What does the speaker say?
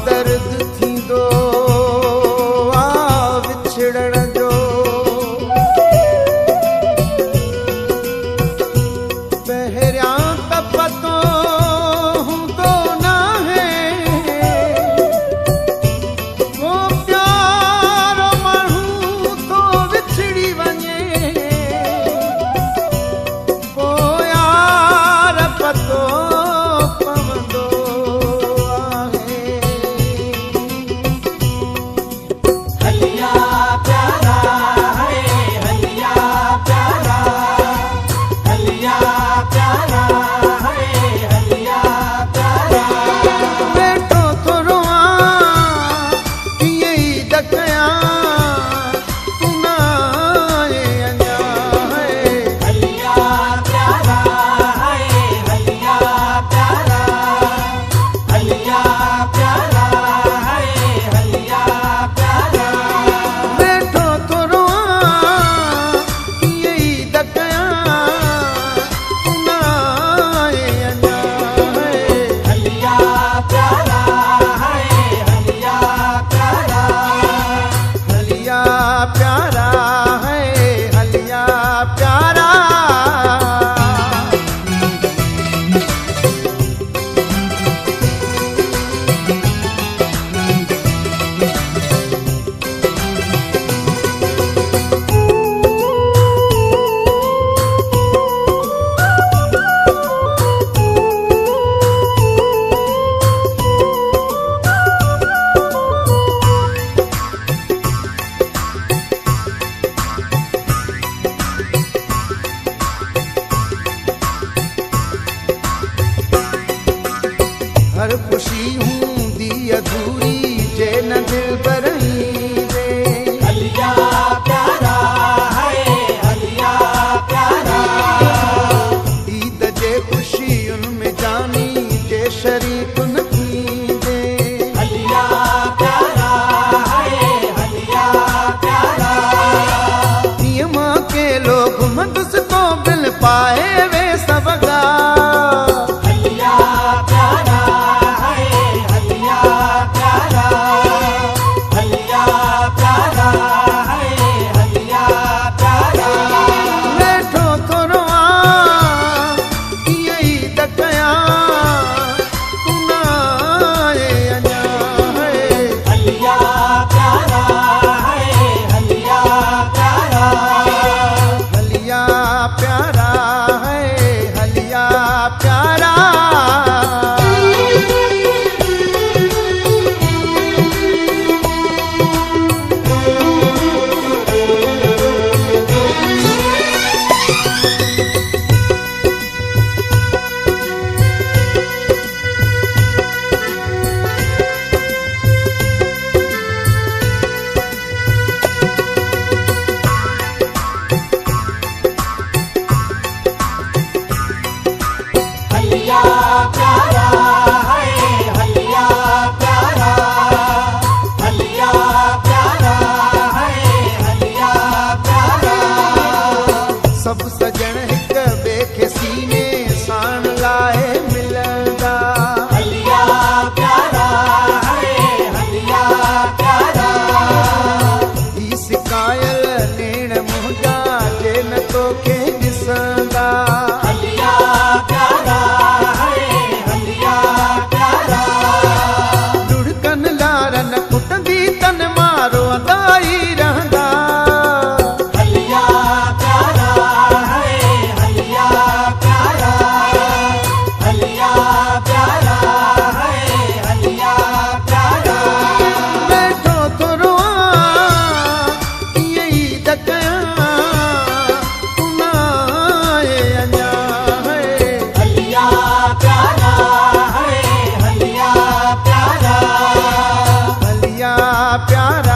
दर्द थींदो आ विछड़ण जो, पहिरियां त पतो हूंदो नाहे को प्यारो माण्हू थो विछड़ी वञे, पोइ यार पतो पवंदो हर खुशी हूंदी अधूरी जे न दिल भरई रे, हलिया प्यारा है हलिया प्यारा, ईद जे खुशियुनि में जानी जे शरीक न थींदे, हलिया प्यारा है हलिया प्यारा, नियम के लोग मंदस को बिल पाए वे सबगा, सब सजण हिक ॿिए खे सीने साण लाहे मिलंदा, हलिया प्यारा है हलिया प्यारा, ही सिकायल नेण मुंहिंजा जे न तोखे ॾिसंदा, हलिया प्यारा है हलिया प्यारा, लुढ़कन लारन कुटंदी तन मारो अंदाई रहंदा, प्यारा